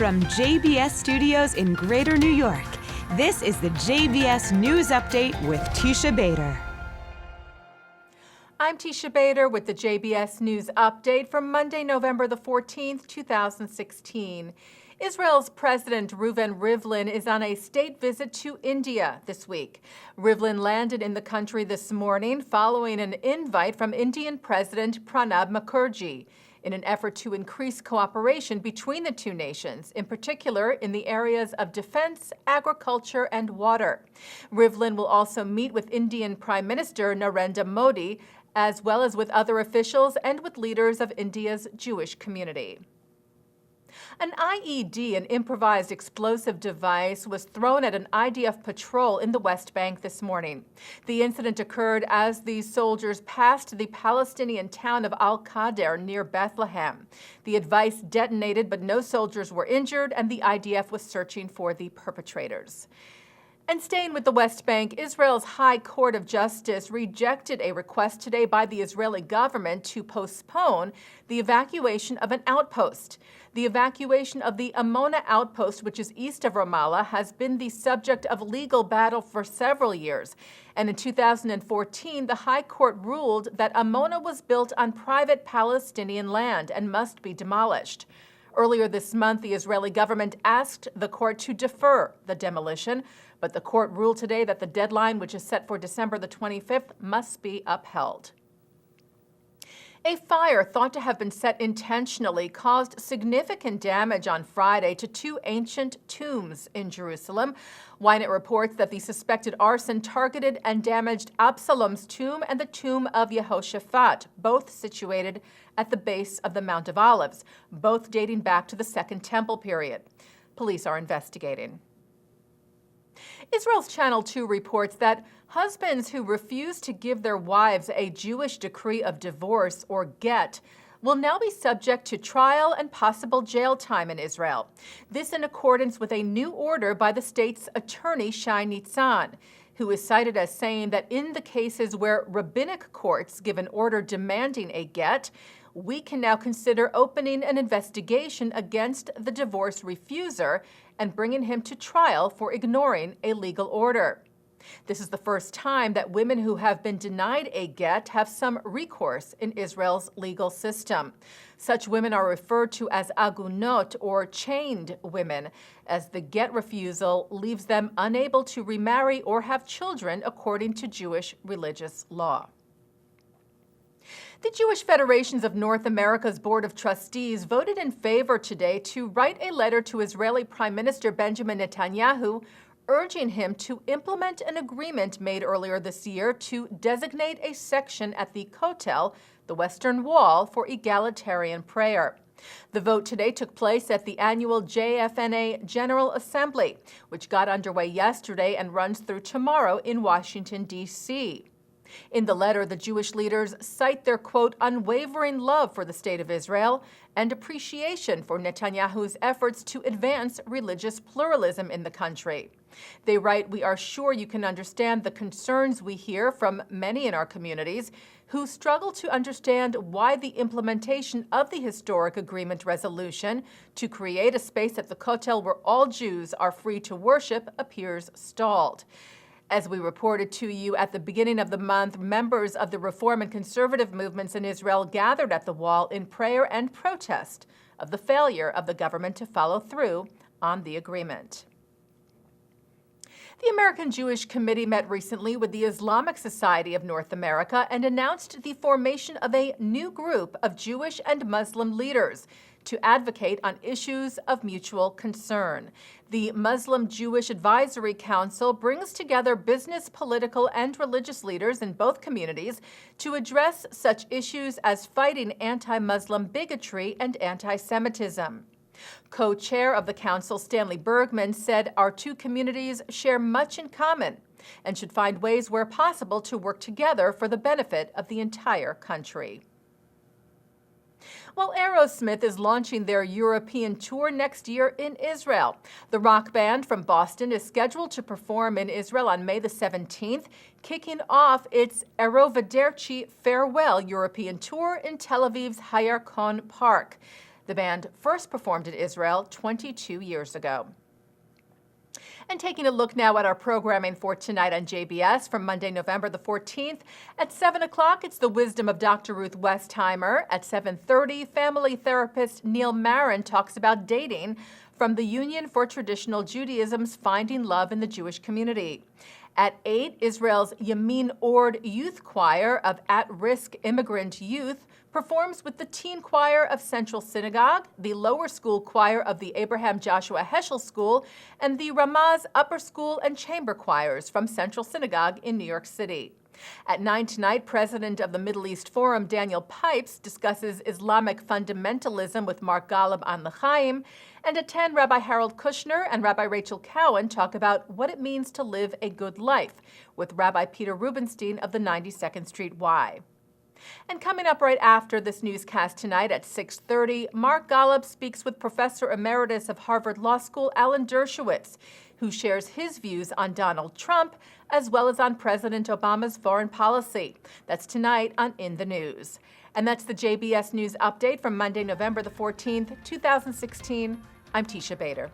From JBS Studios in Greater New York, this is the JBS News Update with Teisha Bader. I'm Teisha Bader with the JBS News Update for Monday, November the 14th, 2016. Israel's President Reuven Rivlin is on a state visit to India this week. Rivlin landed in the country this morning following an invite from Indian President Pranab Mukherjee in an effort to increase cooperation between the two nations, in particular in the areas of defense, agriculture, and water. Rivlin will also meet with Indian Prime Minister Narendra Modi, as well as with other officials and with leaders of India's Jewish community. An IED, an improvised explosive device, was thrown at an IDF patrol in the West Bank this morning. The incident occurred as the soldiers passed the Palestinian town of Al-Qadr near Bethlehem. The device detonated, but no soldiers were injured, and the IDF was searching for the perpetrators. And staying with the West Bank, Israel's High Court of Justice rejected a request today by the Israeli government to postpone the evacuation of an outpost. The evacuation of the Amona outpost, which is east of Ramallah, has been the subject of legal battle for several years. And in 2014, the High Court ruled that Amona was built on private Palestinian land and must be demolished. Earlier this month, the Israeli government asked the court to defer the demolition, but the court ruled today that the deadline, which is set for December the 25th, must be upheld. A fire thought to have been set intentionally caused significant damage on Friday to two ancient tombs in Jerusalem. Ynet reports that the suspected arson targeted and damaged Absalom's tomb and the tomb of Yehoshaphat, both situated at the base of the Mount of Olives, both dating back to the Second Temple period. Police are investigating. Israel's Channel 2 reports that husbands who refuse to give their wives a Jewish decree of divorce or get will now be subject to trial and possible jail time in Israel. This in accordance with a new order by the state's attorney, Shai Nitzan, who is cited as saying that in the cases where rabbinic courts give an order demanding a get, we can now consider opening an investigation against the divorce refuser and bringing him to trial for ignoring a legal order. This is the first time that women who have been denied a get have some recourse in Israel's legal system. Such women are referred to as agunot, or chained women, as the get refusal leaves them unable to remarry or have children according to Jewish religious law. The Jewish Federations of North America's Board of Trustees voted in favor today to write a letter to Israeli Prime Minister Benjamin Netanyahu urging him to implement an agreement made earlier this year to designate a section at the Kotel, the Western Wall, for egalitarian prayer. The vote today took place at the annual JFNA General Assembly, which got underway yesterday and runs through tomorrow in Washington, D.C. In the letter, the Jewish leaders cite their, quote, unwavering love for the State of Israel and appreciation for Netanyahu's efforts to advance religious pluralism in the country. They write, we are sure you can understand the concerns we hear from many in our communities who struggle to understand why the implementation of the historic agreement resolution to create a space at the Kotel where all Jews are free to worship appears stalled. As we reported to you at the beginning of the month, members of the Reform and Conservative movements in Israel gathered at the wall in prayer and protest of the failure of the government to follow through on the agreement. The American Jewish Committee met recently with the Islamic Society of North America and announced the formation of a new group of Jewish and Muslim leaders to advocate on issues of mutual concern. The Muslim-Jewish Advisory Council brings together business, political, and religious leaders in both communities to address such issues as fighting anti-Muslim bigotry and anti-Semitism. Co-chair of the council, Stanley Bergman, said our two communities share much in common and should find ways where possible to work together for the benefit of the entire country. Well, Aerosmith is launching their European tour next year in Israel. The rock band from Boston is scheduled to perform in Israel on May the 17th, kicking off its Aerovaderci Farewell European Tour in Tel Aviv's Hayarkon Park. The band first performed in Israel 22 years ago. And taking a look now at our programming for tonight on JBS from Monday, November the 14th. At 7 o'clock, it's The Wisdom of Dr. Ruth Westheimer. At 7:30, family therapist Neil Maron talks about dating from the Union for Traditional Judaism's Finding Love in the Jewish Community. At 8, Israel's Yamin Ord Youth Choir of at-risk immigrant youth performs with the Teen Choir of Central Synagogue, the Lower School Choir of the Abraham Joshua Heschel School, and the Ramaz Upper School and Chamber Choirs from Central Synagogue in New York City. At 9 tonight, President of the Middle East Forum, Daniel Pipes, discusses Islamic fundamentalism with Mark Golub on L'chaim. And at 10, Rabbi Harold Kushner and Rabbi Rachel Cowan talk about what it means to live a good life with Rabbi Peter Rubenstein of the 92nd Street Y. And coming up right after this newscast tonight at 6:30, Mark Golub speaks with Professor Emeritus of Harvard Law School, Alan Dershowitz, who shares his views on Donald Trump as well as on President Obama's foreign policy. That's tonight on In the News. And that's the JBS News Update from Monday, November the 14th, 2016. I'm Teisha Bader.